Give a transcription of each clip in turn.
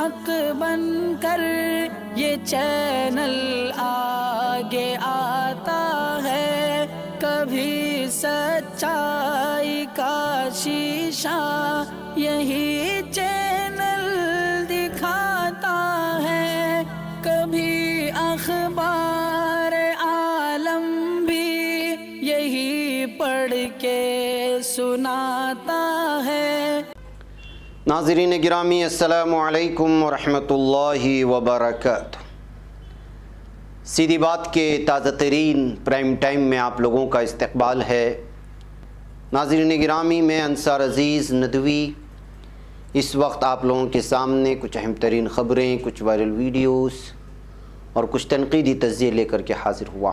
حق بن کر یہ چینل آگے آتا ہے، کبھی سچائی کا شیشہ یہی چینل دکھاتا ہے، کبھی اخبار عالم بھی یہی پڑھ کے سناتا ہے۔ ناظرین گرامی، السلام علیکم ورحمۃ اللہ وبرکاتہ۔ سیدھی بات کے تازہ ترین پرائم ٹائم میں آپ لوگوں کا استقبال ہے۔ ناظرین گرامی، میں انصار عزیز ندوی اس وقت آپ لوگوں کے سامنے کچھ اہم ترین خبریں، کچھ وائرل ویڈیوز اور کچھ تنقیدی تجزیے لے کر کے حاضر ہوا۔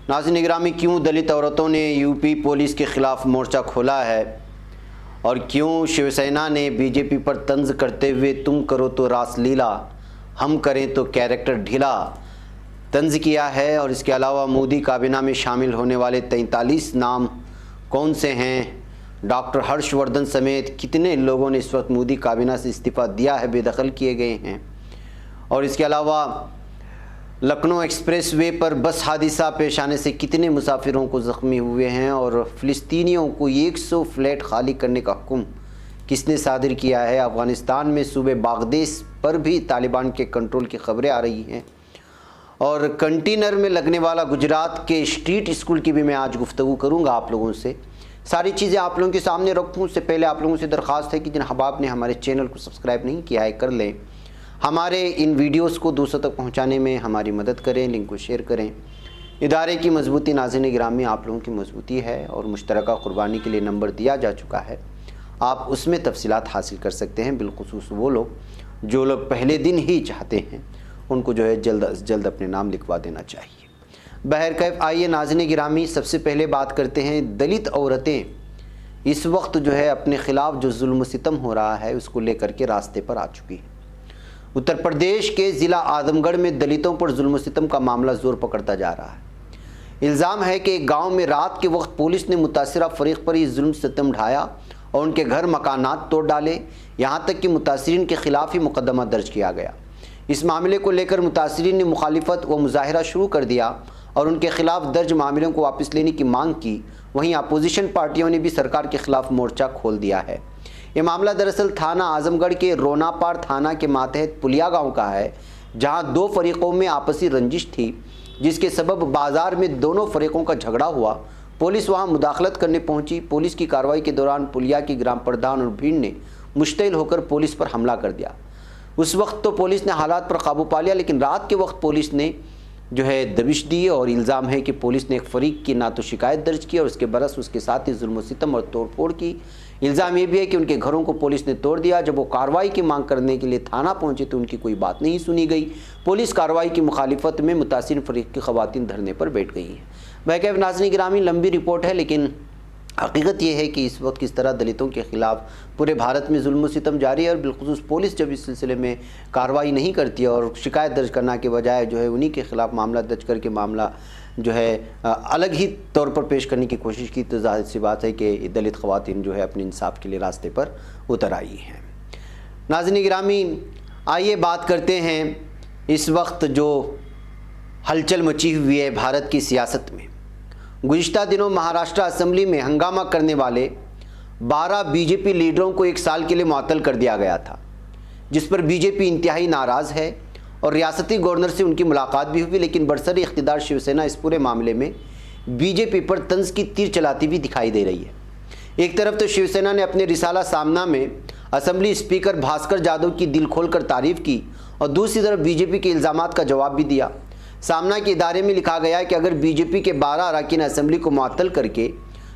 ناظرین گرامی، کیوں دلت عورتوں نے یو پی پولیس کے خلاف مورچہ کھولا ہے اور کیوں شیو سینا نے بی جے پی پر طنز کرتے ہوئے تم کرو تو راس لیلا، ہم کریں تو کیریکٹر ڈھیلا طنز کیا ہے، اور اس کے علاوہ مودی کابینہ میں شامل ہونے والے 43 نام کون سے ہیں، ڈاکٹر ہرش وردھن سمیت کتنے لوگوں نے اس وقت مودی کابینہ سے استعفیٰ دیا ہے، بے دخل کیے گئے ہیں، اور اس کے علاوہ لکھنؤ ایکسپریس وے پر بس حادثہ پیش آنے سے کتنے مسافروں کو زخمی ہوئے ہیں، اور فلسطینیوں کو 100 فلیٹ خالی کرنے کا حکم کس نے صادر کیا ہے۔ افغانستان میں صوبے باغدیس پر بھی طالبان کے کنٹرول کی خبریں آ رہی ہیں، اور کنٹینر میں لگنے والا گجرات کے اسٹریٹ اسکول کی بھی میں آج گفتگو کروں گا آپ لوگوں سے۔ ساری چیزیں آپ لوگوں کے سامنے رکھوں اس سے پہلے آپ لوگوں سے درخواست ہے کہ جن احباب نے ہمارے چینل کو سبسکرائب نہیں کیا ہے کر لیں، ہمارے ان ویڈیوز کو دوسروں تک پہنچانے میں ہماری مدد کریں، لنک کو شیئر کریں۔ ادارے کی مضبوطی ناظرین گرامی آپ لوگوں کی مضبوطی ہے، اور مشترکہ قربانی کے لیے نمبر دیا جا چکا ہے، آپ اس میں تفصیلات حاصل کر سکتے ہیں، بالخصوص وہ لوگ جو لوگ پہلے دن ہی چاہتے ہیں ان کو جو ہے جلد از جلد اپنے نام لکھوا دینا چاہیے۔ بہرکیف آئیے ناظرین گرامی، سب سے پہلے بات کرتے ہیں دلت عورتیں اس وقت جو ہے اپنے خلاف جو ظلم و ستم ہو رہا ہے اس کو لے کر کے راستے پر آ چکی ہیں۔ اتر پردیش کے ضلع اعظم گڑھ میں دلتوں پر ظلم و ستم کا معاملہ زور پکڑتا جا رہا ہے۔ الزام ہے کہ ایک گاؤں میں رات کے وقت پولیس نے متاثرہ فریق پر یہ ظلم ستم ڈھایا اور ان کے گھر مکانات توڑ ڈالے، یہاں تک کہ متاثرین کے خلاف ہی مقدمہ درج کیا گیا۔ اس معاملے کو لے کر متاثرین نے مخالفت و مظاہرہ شروع کر دیا اور ان کے خلاف درج معاملوں کو واپس لینے کی مانگ کی۔ وہیں اپوزیشن پارٹیوں نے بھی سرکار کے خلاف مورچہ کھول دیا ہے۔ یہ معاملہ دراصل تھانہ اعظم گڑھ کے روناپار تھانہ کے ماتحت پلیا گاؤں کا ہے، جہاں دو فریقوں میں آپسی رنجش تھی، جس کے سبب بازار میں دونوں فریقوں کا جھگڑا ہوا۔ پولیس وہاں مداخلت کرنے پہنچی۔ پولیس کی کارروائی کے دوران پلیا کی گرام پردھان اور بھیڑ نے مشتعل ہو کر پولیس پر حملہ کر دیا۔ اس وقت تو پولیس نے حالات پر قابو پا لیا، لیکن رات کے وقت پولیس نے جو ہے دبش دی، اور الزام ہے کہ پولیس نے ایک فریق کی نہ تو شکایت درج کی اور اس کے برعکس اس کے ساتھ ہی ظلم و ستم اور توڑ پھوڑ کی۔ الزام یہ بھی ہے کہ ان کے گھروں کو پولیس نے توڑ دیا۔ جب وہ کارروائی کی مانگ کرنے کے لیے تھانہ پہنچے تو ان کی کوئی بات نہیں سنی گئی۔ پولیس کارروائی کی مخالفت میں متاثر فریق کی خواتین دھرنے پر بیٹھ گئی ہیں۔ بہرکیف ناظرین گرامی، لمبی رپورٹ ہے، لیکن حقیقت یہ ہے کہ اس وقت کس طرح دلتوں کے خلاف پورے بھارت میں ظلم و ستم جاری ہے، اور بالخصوص پولیس جب اس سلسلے میں کارروائی نہیں کرتی ہے اور شکایت درج کرنا کے بجائے جو ہے انہی کے خلاف معاملہ درج کر کے معاملہ جو ہے الگ ہی طور پر پیش کرنے کی کوشش کی، تو ظاہر سی بات ہے کہ دلت خواتین جو ہے اپنے انصاف کے لیے راستے پر اتر آئی ہیں۔ ناظرین گرامی، آئیے بات کرتے ہیں اس وقت جو ہلچل مچی ہوئی ہے بھارت کی سیاست میں۔ گزشتہ دنوں مہاراشٹر اسمبلی میں ہنگامہ کرنے والے 12 بی جے پی لیڈروں کو 1 سال کے لیے معطل کر دیا گیا تھا، جس پر بی جے پی انتہائی ناراض ہے، اور ریاستی گورنر سے ان کی ملاقات بھی ہوئی، لیکن برسر اقتدار شیو سینا اس پورے معاملے میں بی جے پی پر طنز کی تیر چلاتی بھی دکھائی دے رہی ہے۔ ایک طرف تو شیو سینا نے اپنے رسالہ سامنا میں اسمبلی اسپیکر بھاسکر جادو کی دل کھول کر تعریف کی، اور دوسری طرف بی جے پی کے الزامات کا جواب بھی دیا۔ سامنا کے ادارے میں لکھا گیا ہے کہ اگر بی جے پی کے 12 اراکین اسمبلی کو معطل کر کے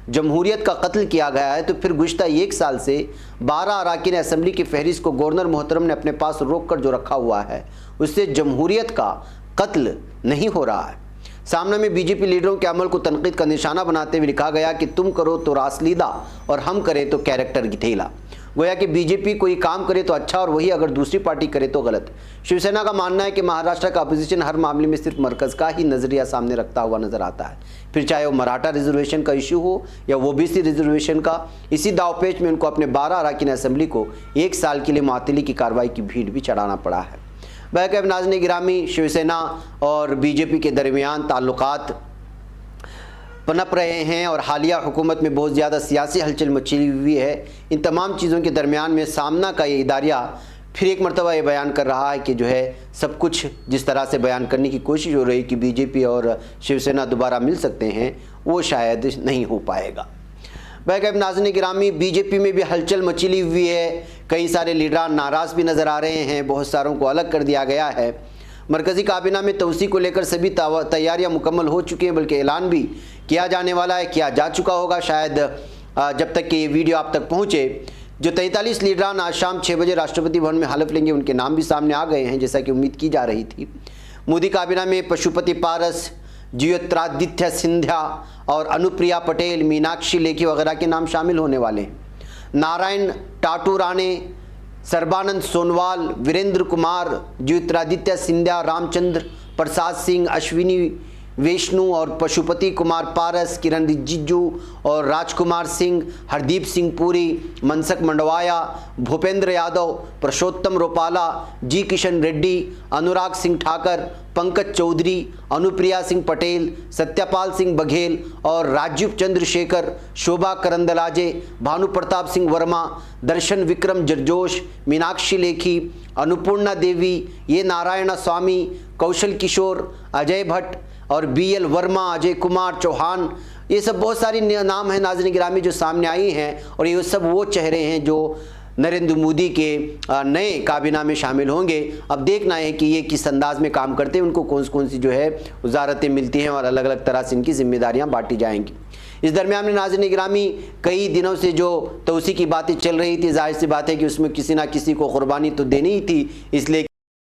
جمہوریت کا قتل کیا گیا ہے، تو پھر گزشتہ 1 سال سے 12 اراکین اسمبلی کی فہرست کو گورنر محترم نے اپنے پاس روک کر جو رکھا ہوا ہے، اس سے جمہوریت کا قتل نہیں ہو رہا ہے۔ سامنے میں بی جے پی لیڈروں کے عمل کو تنقید کا نشانہ بناتے ہوئے لکھا گیا کہ تم کرو تو راس لیدہ اور ہم کریں تو کیریکٹر ڈھیلا۔ گویا کہ بی جے پی کوئی کام کرے تو اچھا اور وہی اگر دوسری پارٹی کرے تو غلط۔ شیو سینا کا ماننا ہے کہ مہاراشٹر کا اپوزیشن ہر معاملے میں صرف مرکز کا ہی نظریہ سامنے رکھتا ہوا نظر آتا ہے، پھر چاہے وہ مراٹھا ریزرویشن کا ایشو ہو یا وہ بی سی ریزرویشن کا۔ اسی داؤ پیچ میں ان کو اپنے 12 اراکین اسمبلی کو 1 سال کے لیے معطلی کی کارروائی کی بھیڑ بھی چڑھانا پڑا ہے۔ بہرکیف ناظرین گرامی، شیو سینا اور بی جے پی کے درمیان تعلقات پنپ رہے ہیں اور حالیہ حکومت میں بہت زیادہ سیاسی ہلچل مچی ہوئی ہے۔ ان تمام چیزوں کے درمیان میں سامنا کا یہ اداریہ پھر ایک مرتبہ یہ بیان کر رہا ہے کہ جو ہے سب کچھ جس طرح سے بیان کرنے کی کوشش ہو رہی کہ بی جے پی اور شیو سینا دوبارہ مل سکتے ہیں، وہ شاید نہیں ہو پائے گا۔ بہرکیف ناظرین گرامی، بی جے پی میں بھی ہلچل مچلی ہوئی ہے، کئی سارے لیڈران ناراض بھی نظر آ رہے ہیں، بہت ساروں کو الگ کر دیا گیا ہے۔ مرکزی کابینہ میں توسیع کو لے کر سبھی تیاریاں مکمل ہو چکی ہیں، بلکہ اعلان بھی کیا جانے والا ہے، کیا جا چکا ہوگا شاید جب تک کہ یہ ویڈیو آپ تک پہنچے۔ جو 43 لیڈران آج شام 6 بجے راشٹرپتی بھون میں حلف لیں گے، ان کے نام بھی سامنے آ گئے ہیں جیسا کہ امید کی جا رہی تھی۔ مودی کابینہ میں پشوپتی پارس، جیوترادتیہ سندھیا اور انوپریا پٹیل، میناکشی لیکھی وغیرہ کے نام شامل ہونے والے ہیں۔ نارائن ٹاٹورانے، سربانند سونوال، وریندر کمار، جیوترادتیہ سندھیا، رام چندر پرساد سنگھ، اشونی ویشنو اور پشوپتی کمار پارس، کرن رجیجو اور راج کمار سنگھ، ہردیپ سنگھ پوری، منسکھ منڈوایا، بھوپیندر یادو، پرشوتم روپالا، جی کشن ریڈی، انوراگ سنگھ ٹھاکر، پنکج چودھری، انوپریا سنگھ پٹیل، ستیہ پال سنگھ بگھیل اور راجیو چندر شیکھر، شوبھا کرندلاجے، بھانو پرتاپ سنگھ ورما، درشن وکرم جرجوش، میناکشی لیکھی، انوپورنا دیوی، یہ نارائن سوامی، کوشل کشور، اجے بھٹ اور بی ایل ورما، اجے کمار چوہان، یہ سب بہت ساری نام ہیں ناظرین گرامی جو سامنے آئی ہیں، اور یہ سب وہ چہرے ہیں جو نریندر مودی کے نئے کابینہ میں شامل ہوں گے۔ اب دیکھنا ہے کہ یہ کس انداز میں کام کرتے ہیں، ان کو کون سی جو ہے وزارتیں ملتی ہیں اور الگ الگ طرح سے ان کی ذمہ داریاں بانٹی جائیں گی۔ اس درمیان میں ناظرین گرامی، کئی دنوں سے جو توسیع کی باتیں چل رہی تھی، ظاہر سی بات ہے کہ اس میں کسی نہ کسی کو قربانی تو دینی ہی تھی، اس لیے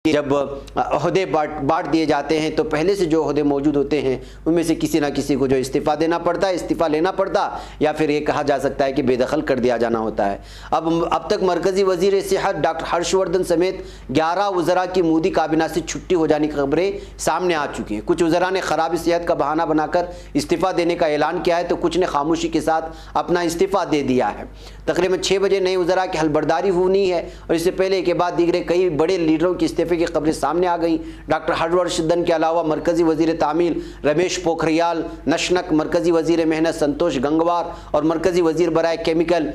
جب عہدے بانٹ دیے جاتے ہیں تو پہلے سے جو عہدے موجود ہوتے ہیں ان میں سے کسی نہ کسی کو جو استعفیٰ دینا پڑتا ہے، استعفیٰ لینا پڑتا، یا پھر یہ کہا جا سکتا ہے کہ بے دخل کر دیا جانا ہوتا ہے۔ اب تک مرکزی وزیر صحت ڈاکٹر ہرش وردھن سمیت 11 وزراء کی مودی کابینہ سے چھٹی ہو جانے کی خبریں سامنے آ چکی ہیں۔ کچھ وزراء نے خراب صحت کا بہانہ بنا کر استعفیٰ دینے کا اعلان کیا ہے تو کچھ نے خاموشی کے ساتھ اپنا استعفیٰ دے دیا ہے۔ تقریباً 6 بجے نئے وزراء کی حلبرداری ہونی ہے، اور اس سے پہلے کے بعد دیگرے کئی بڑے لیڈروں کے استعفے کی خبریں سامنے آ گئیں۔ ڈاکٹر ہرش وردھن کے علاوہ مرکزی وزیر تعمیل رمیش پوکھریال نشنک، مرکزی وزیر محنت سنتوش گنگوار اور مرکزی وزیر برائے کیمیکل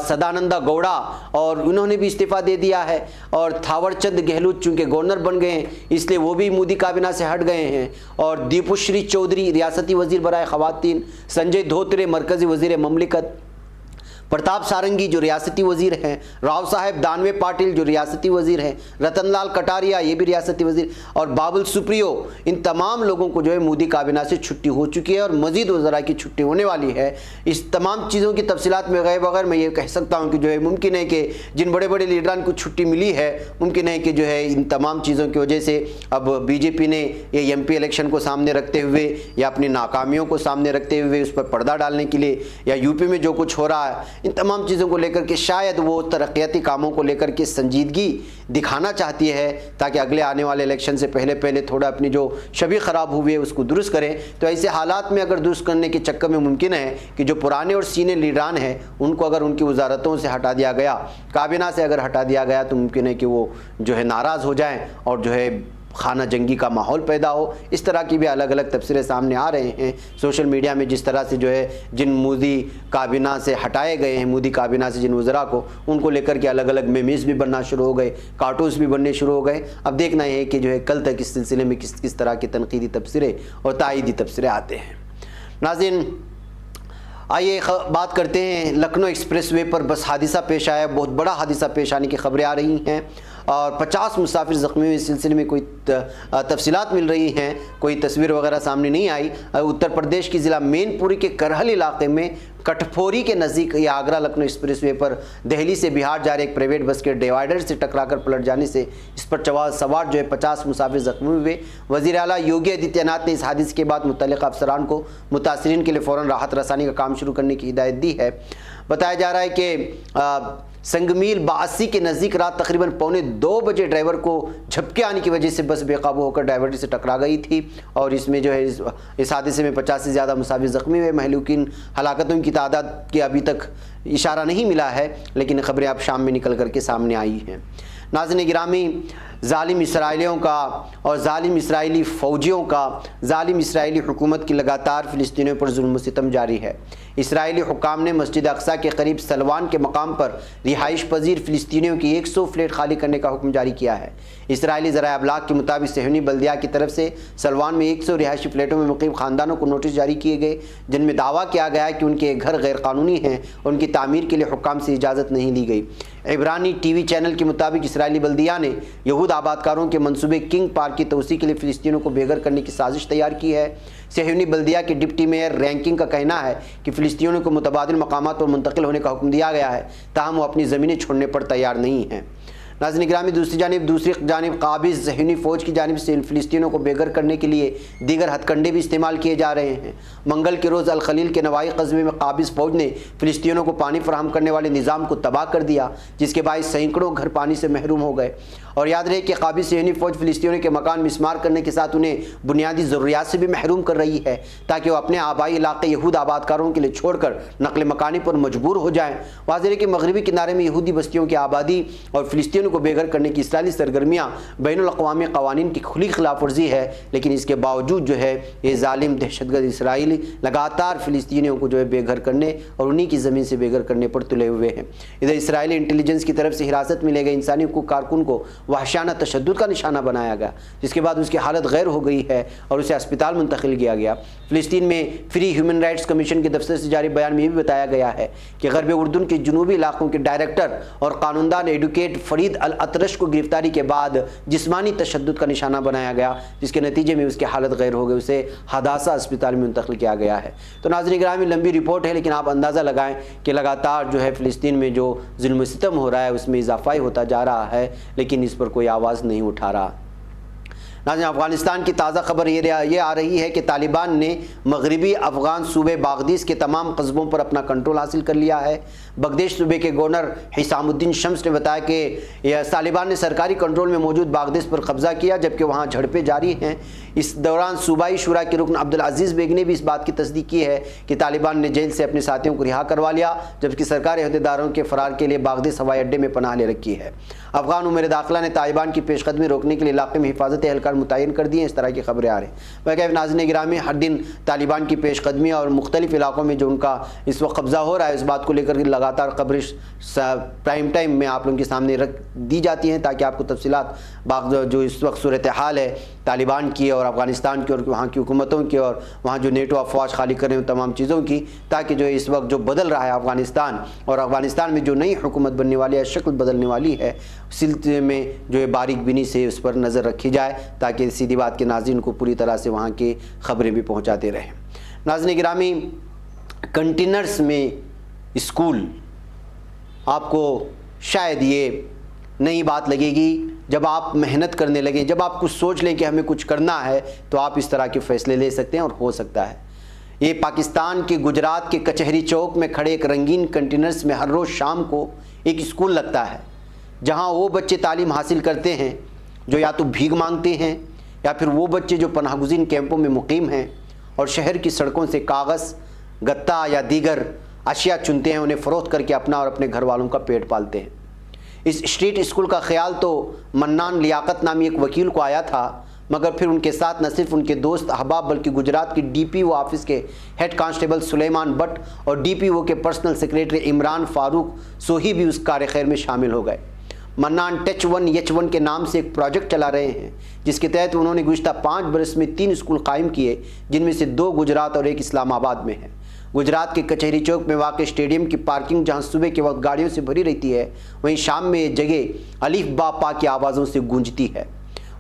سدانندا گوڑا، اور انہوں نے بھی استعفیٰ دے دیا ہے۔ اور تھاور چند گہلوت چونکہ گورنر بن گئے ہیں اس لیے وہ بھی مودی کابینہ سے ہٹ گئے ہیں، اور دیپو شری چودھری ریاستی وزیر برائے خواتین، سنجے دھوترے مرکزی وزیر مملکت، پرتاپ سارنگی جو ریاستی وزیر ہیں، راؤ صاحب دانوے پاٹل جو ریاستی وزیر ہیں، رتن لال کٹاریا یہ بھی ریاستی وزیر، اور بابل سپریو، ان تمام لوگوں کو جو ہے مودی کابینہ سے چھٹی ہو چکی ہے اور مزید وزراء کی چھٹی ہونے والی ہے۔ اس تمام چیزوں کی تفصیلات میں گئے بغیر میں یہ کہہ سکتا ہوں کہ جو ہے ممکن ہے کہ جن بڑے بڑے لیڈران کو چھٹی ملی ہے، ممکن ہے کہ جو ہے ان تمام چیزوں کی وجہ سے اب بی جے پی نے یہ ایم پی الیکشن کو سامنے رکھتے ہوئے یا اپنی ناکامیوں کو سامنے رکھتے ہوئے اس پر پردہ ڈالنے کے لیے، یا یو پی میں جو کچھ ہو رہا ہے ان تمام چیزوں کو لے کر کے شاید وہ ترقیاتی کاموں کو لے کر کے سنجیدگی دکھانا چاہتی ہے تاکہ اگلے آنے والے الیکشن سے پہلے تھوڑا اپنی جو شبیہ خراب ہوئی ہے اس کو درست کریں۔ تو ایسے حالات میں اگر درست کرنے کے چکر میں ممکن ہے کہ جو پرانے اور سینئر لیڈران ہیں ان کو اگر ان کی وزارتوں سے ہٹا دیا گیا، کابینہ سے اگر ہٹا دیا گیا، تو ممکن ہے کہ وہ جو ہے ناراض ہو جائیں اور جو ہے خانہ جنگی کا ماحول پیدا ہو۔ اس طرح کی بھی الگ الگ تبصرے سامنے آ رہے ہیں سوشل میڈیا میں، جس طرح سے جو ہے جن مودی کابینہ سے ہٹائے گئے ہیں، مودی کابینہ سے جن وزراء کو، ان کو لے کر کے الگ الگ میمز بھی بننا شروع ہو گئے، کارٹونز بھی بننے شروع ہو گئے۔ اب دیکھنا یہ ہے کہ جو ہے کل تک اس سلسلے میں کس طرح کے تنقیدی تبصرے اور تائیدی تبصرے آتے ہیں۔ ناظرین آئیے بات کرتے ہیں لکھنؤ ایکسپریس وے پر بس حادثہ پیش آیا، بہت بڑا حادثہ پیش آنے کی خبریں آ رہی ہیں، اور 50 مسافر زخمی ہوئے۔ اس سلسلے میں کوئی تفصیلات مل رہی ہیں، کوئی تصویر وغیرہ سامنے نہیں آئی۔ اتر پردیش کی ضلع مین پوری کے کرہل علاقے میں کٹھپوری کے نزدیک یہ آگرہ لکھنؤ ایکسپریس وے پر دہلی سے بہار جا رہے ایک پرائیویٹ بس کے ڈیوائیڈر سے ٹکرا کر پلٹ جانے سے اس پر سوار جو ہے 50 مسافر زخمی ہوئے۔ وزیر اعلیٰ یوگی آدتیہ ناتھ نے اس حادثے کے بعد متعلقہ افسران کو متاثرین کے لیے فوراً راحت رسانی کا کام شروع کرنے کی ہدایت دی ہے۔ بتایا جا رہا ہے کہ سنگمیل 82 کے نزدیک رات تقریباً 1:45 بجے ڈرائیور کو جھپکے آنے کی وجہ سے بس بے قابو ہو کر ڈرائیور سے ٹکرا گئی تھی، اور اس میں جو ہے اس حادثے میں 50 سے زیادہ مسافر زخمی ہوئے۔ مہلوکین ہلاکتوں کی تعداد کے ابھی تک اشارہ نہیں ملا ہے، لیکن خبریں اب شام میں نکل کر کے سامنے آئی ہیں۔ ناظرین گرامی، ظالم اسرائیلیوں کا اور ظالم اسرائیلی فوجیوں کا، ظالم اسرائیلی حکومت کی لگاتار فلسطینیوں پر ظلم و ستم جاری ہے۔ اسرائیلی حکام نے مسجد اقصیٰ کے قریب سلوان کے مقام پر رہائش پذیر فلسطینیوں کی 100 فلیٹ خالی کرنے کا حکم جاری کیا ہے۔ اسرائیلی ذرائع ابلاغ کے مطابق صہیونی بلدیہ کی طرف سے سلوان میں 100 رہائشی فلیٹوں میں مقیم خاندانوں کو نوٹس جاری کیے گئے، جن میں دعویٰ کیا گیا ہے کہ ان کے گھر غیر قانونی ہیں اور ان کی تعمیر کے لیے حکام سے اجازت نہیں لی گئی۔ عبرانی ٹی وی چینل کے مطابق اسرائیلی بلدیہ نے یہود آبادکاروں کے منصوبے کنگ پارک کی توسیع کے لیے فلسطینیوں کو بے گھر کرنے کی سازش تیار کی ہے۔ صہیونی بلدیہ کے ڈپٹی میئر رینکنگ کا کہنا ہے کہ فلسطینیوں کو متبادل مقامات پر منتقل ہونے کا حکم دیا گیا ہے، تاہم وہ اپنی زمینیں چھوڑنے پر تیار نہیں ہیں۔ ناظرین گرامی، دوسری جانب قابض صہیونی فوج کی جانب سے ان فلسطینیوں کو بے گھر کرنے کے لیے دیگر ہتھ کنڈے بھی استعمال کیے جا رہے ہیں۔ منگل کے روز الخلیل کے نوائی قصبے میں قابض فوج نے فلسطینیوں کو پانی فراہم کرنے والے نظام کو تباہ کر دیا، جس کے باعث سینکڑوں گھر پانی سے محروم ہو گئے۔ اور یاد رہے کہ قابض صہیونی فوج فلسطینیوں کے مکان مسمار کرنے کے ساتھ انہیں بنیادی ضروریات سے بھی محروم کر رہی ہے، تاکہ وہ اپنے آبائی علاقے یہود آبادکاروں کے لیے چھوڑ کر نقل مکانی پر مجبور ہو جائیں۔ واضح ہے کہ مغربی کنارے میں یہودی بستیوں کی آبادی اور فلسطینیوں کو بے گھر کرنے کی اسرائیلی سرگرمیاں بین الاقوامی قوانین کی کھلی خلاف ورزی ہے، لیکن اس کے باوجود جو ہے یہ ظالم دہشت گرد اسرائیلی لگاتار فلسطینیوں کو جو ہے بے گھر کرنے اور انہی کی زمین سے بے گھر کرنے پر تلے ہوئے ہیں۔ ادھر اسرائیلی انٹیلیجنس کی طرف سے حراست میں لے گئے انسانی حقوق کارکن کو وحشیانہ تشدد کا نشانہ بنایا گیا، جس کے بعد اس کی حالت غیر ہو گئی ہے اور اسے اسپتال منتقل کیا گیا۔ فلسطین میں فری ہیومن رائٹس کمیشن کے دفتر سے جاری بیان میں یہ بھی بتایا گیا ہے کہ غرب اردن کے جنوبی علاقوں کے ڈائریکٹر اور قانوندان ایڈوکیٹ فرید الاطرش کو گرفتاری کے بعد جسمانی تشدد کا نشانہ بنایا گیا، جس کے نتیجے میں اس کی حالت غیر ہو گئی، اسے حداثہ اسپتال میں منتقل کیا گیا ہے۔ تو ناظرین گرامی، لمبی رپورٹ ہے، لیکن آپ اندازہ لگائیں کہ لگاتار جو ہے فلسطین میں جو ظلم و ستم ہو رہا ہے اس میں اضافہ ہی ہوتا جا رہا ہے، لیکن اس پر کوئی آواز نہیں اٹھا رہا۔ ناظرین، افغانستان کی تازہ خبر یہ آ رہی ہے کہ طالبان نے مغربی افغان صوبے باغدیس کے تمام قصبوں پر اپنا کنٹرول حاصل کر لیا ہے۔ بغدیش صوبے کے گورنر حسام الدین شمس نے بتایا کہ طالبان نے سرکاری کنٹرول میں موجود باغدیس پر قبضہ کیا، جبکہ وہاں جھڑپیں جاری ہیں۔ اس دوران صوبائی شورا کے رکن عبدالعزیز بیگ نے بھی اس بات کی تصدیق کی ہے کہ طالبان نے جیل سے اپنے ساتھیوں کو رہا کروا لیا، جبکہ سرکاری عہدیداروں کے فرار کے لیے باغدیس ہوائی اڈے میں پناہ لے رکھی ہے۔ افغان امور داخلہ نے طالبان کی پیش قدمی روکنے کے لیے علاقے میں حفاظتی اہلکار متعین کر دیے ہیں، اس طرح کی خبریں آ رہی ہیں۔ بلکہ ناظرین گرامی، ہر دن طالبان کی پیش قدمی اور مختلف علاقوں میں جو ان کا اس وقت قبضہ ہو رہا ہے، اس بات کو لے کر لگاتار خبریں پرائم ٹائم میں آپ لوگوں کے سامنے رکھ دی جاتی ہیں، تاکہ آپ کو تفصیلات جو اس وقت صورتحال ہے طالبان کی اور افغانستان کی اور وہاں کی حکومتوں کی اور وہاں جو نیٹو افواج خالی کر رہے ہیں تمام چیزوں کی، تاکہ جو اس وقت جو بدل رہا ہے افغانستان اور افغانستان میں جو نئی حکومت بننے والی ہے، شکل بدلنے والی ہے، سلسلے میں جو ہے باریک بینی سے اس پر نظر رکھی جائے، تاکہ سیدھی بات کے ناظرین کو پوری طرح سے وہاں کی خبریں بھی پہنچاتے رہیں۔ ناظرین گرامی، کنٹینرز میں اسکول، آپ کو شاید یہ نئی بات لگے گی، جب آپ محنت کرنے لگیں، جب آپ کچھ سوچ لیں کہ ہمیں کچھ کرنا ہے، تو آپ اس طرح کے فیصلے لے سکتے ہیں اور ہو سکتا ہے۔ یہ پاکستان کے گجرات کے کچہری چوک میں کھڑے ایک رنگین کنٹینرز میں ہر روز شام کو ایک اسکول لگتا ہے، جہاں وہ بچے تعلیم حاصل کرتے ہیں جو یا تو بھیک مانگتے ہیں، یا پھر وہ بچے جو پناہ گزین کیمپوں میں مقیم ہیں اور شہر کی سڑکوں سے کاغذ، گتا یا دیگر اشیاء چنتے ہیں، انہیں فروخت کر کے اپنا اور اپنے گھر والوں کا پیٹ پالتے ہیں۔ اس اسٹریٹ اسکول کا خیال تو منان لیاقت نامی ایک وکیل کو آیا تھا، مگر پھر ان کے ساتھ نہ صرف ان کے دوست احباب بلکہ گجرات کی ڈی پی او آفس کے ہیڈ کانسٹیبل سلیمان بٹ اور ڈی پی او کے پرسنل سیکریٹری عمران فاروق سوہی بھی اس کار خیر میں شامل ہو گئے۔ منان ٹچ 1 کے نام سے ایک پروجیکٹ چلا رہے ہیں، جس کے تحت انہوں نے گزشتہ 5 برس میں 3 اسکول قائم کیے، جن میں سے 2 گجرات اور 1 اسلام آباد میں ہیں۔ گجرات کے کچہری چوک میں واقع اسٹیڈیم کی پارکنگ جہاں صبح کے وقت گاڑیوں سے بھری رہتی ہے، وہیں شام میں یہ جگہ الف با پا کی آوازوں سے گونجتی ہے۔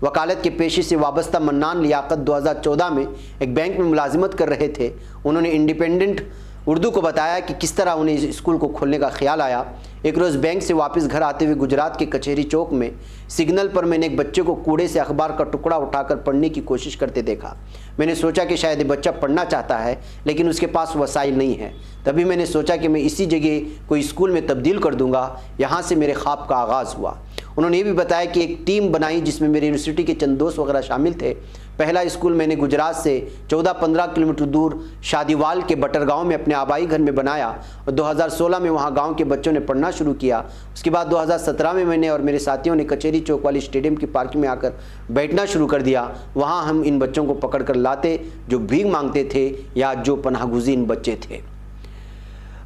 وکالت کے پیشے سے وابستہ منان لیاقت 2014 میں ایک بینک میں ملازمت کر رہے تھے۔ انہوں نے انڈیپینڈنٹ اردو کو بتایا کہ کس طرح انہیں اس اسکول کو کھولنے کا خیال آیا۔ ایک روز بینک سے واپس گھر آتے ہوئے گجرات کے کچہری چوک میں سگنل پر میں نے ایک بچے کو کوڑے سے اخبار کا ٹکڑا اٹھا کر پڑھنے کی کوشش کرتے دیکھا۔ میں نے سوچا کہ شاید یہ بچہ پڑھنا چاہتا ہے لیکن اس کے پاس وسائل نہیں ہے۔ تبھی میں نے سوچا کہ میں اسی جگہ کوئی اسکول میں تبدیل کر دوں گا۔ یہاں سے میرے خواب کا آغاز ہوا۔ انہوں نے یہ بھی بتایا کہ ایک ٹیم بنائی جس میں میری یونیورسٹی کے چند دوست وغیرہ شامل تھے۔ پہلا اسکول میں نے گجرات سے 14-15 کلومیٹر دور شادیوال کے بٹر گاؤں میں اپنے آبائی گھر میں بنایا اور 2016 میں وہاں گاؤں کے بچوں نے پڑھنا شروع کیا۔ اس کے بعد 2017 میں نے اور میرے ساتھیوں نے کچہری چوک والی اسٹیڈیم کی پارکنگ میں آ کر بیٹھنا شروع کر دیا۔ وہاں ہم ان بچوں کو پکڑ کر لاتے جو بھیک مانگتے تھے یا جو پناہ گزین بچے تھے۔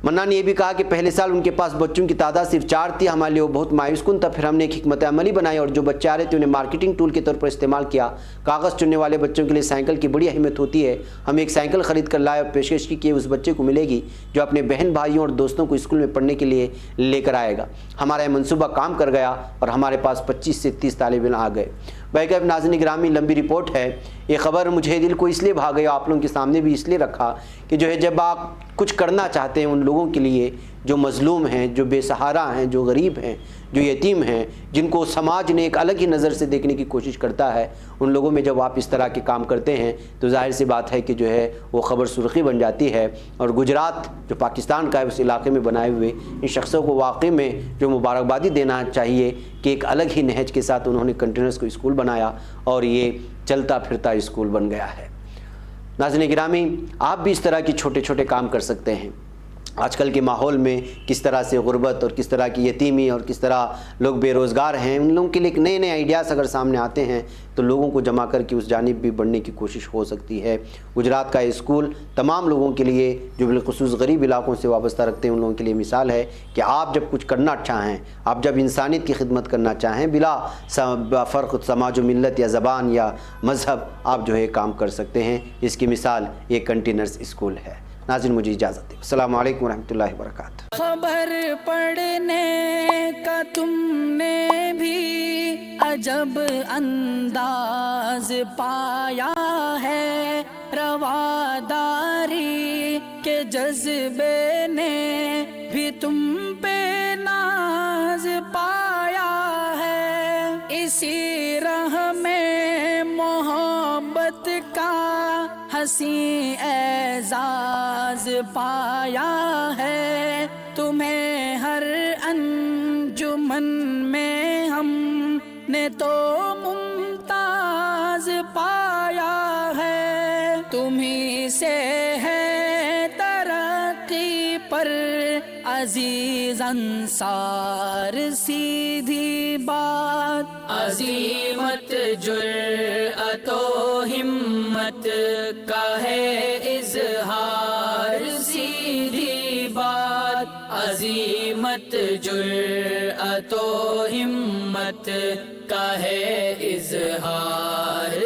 منان نے یہ بھی کہا کہ پہلے سال ان کے پاس بچوں کی تعداد صرف 4 تھی۔ ہمارے لیے وہ بہت مایوس کن تھا۔ پھر ہم نے ایک حکمت عملی بنائی اور جو بچے آ رہے تھے انہیں مارکیٹنگ ٹول کے طور پر استعمال کیا۔ کاغذ چننے والے بچوں کے لیے سائیکل کی بڑی اہمیت ہوتی ہے۔ ہم ایک سائیکل خرید کر لائے اور پیشکش کی کہ اس بچے کو ملے گی جو اپنے بہن بھائیوں اور دوستوں کو اسکول میں پڑھنے کے لیے لے کر آئے گا۔ ہمارا یہ منصوبہ کام کر گیا اور ہمارے پاس 25 سے 30 طالب علم آ گئے۔ بھائی ناظرین گرامی، لمبی رپورٹ ہے۔ یہ خبر مجھے دل کو اس لیے بھا گئی، آپ لوگوں کے سامنے بھی اس لیے رکھا کہ جو ہے جب آپ کچھ کرنا چاہتے ہیں ان لوگوں کے لیے جو مظلوم ہیں، جو بے سہارا ہیں، جو غریب ہیں، جو یتیم ہیں، جن کو سماج نے ایک الگ ہی نظر سے دیکھنے کی کوشش کرتا ہے، ان لوگوں میں جب آپ اس طرح کے کام کرتے ہیں تو ظاہر سی بات ہے کہ جو ہے وہ خبر سرخی بن جاتی ہے۔ اور گجرات جو پاکستان کا ہے اس علاقے میں بنائے ہوئے ان شخصوں کو واقعی میں جو مبارکبادی دینا چاہیے کہ ایک الگ ہی نہج کے ساتھ انہوں نے کنٹینرز کو اسکول بنایا اور یہ چلتا پھرتا اسکول بن گیا ہے۔ ناظرین گرامی، آپ بھی اس طرح کی چھوٹے چھوٹے کام کر سکتے ہیں۔ آج کل کے ماحول میں کس طرح سے غربت اور کس طرح کی یتیمی اور کس طرح لوگ بے روزگار ہیں، ان لوگوں کے لیے ایک نئے نئے آئیڈیاز اگر سامنے آتے ہیں تو لوگوں کو جمع کر کے اس جانب بھی بڑھنے کی کوشش ہو سکتی ہے۔ گجرات کا اسکول تمام لوگوں کے لیے جو بالخصوص غریب علاقوں سے وابستہ رکھتے ہیں ان لوگوں کے لیے مثال ہے کہ آپ جب کچھ کرنا چاہیں، آپ جب انسانیت کی خدمت کرنا چاہیں بلا فرق سماج و ملت یا زبان یا مذہب، آپ جو ہے کام کر سکتے ہیں۔ اس کی مثال یہ کنٹینرز اسکول ہے۔ ناظرین مجھے اجازت دیں۔ السلام علیکم ورحمۃ اللہ وبرکاتہ۔ خبر پڑھنے کا تم نے بھی عجب انداز پایا ہے، رواداری کے جذبے نے بھی تم پہ ناز پایا ہے، اسی راہ میں محبت کا حسین اعزاز پایا ہے، تمہیں ہر انجمن میں ہم نے تو ممتاز پایا ہے، تمہیں سے ہے ترقی پر عزیز انصار سیدھی بات، عظیمت جرأت و ہمت کا ہے اظہار سیدھی بات، عظیمت جرأت و ہمت کا ہے اظہار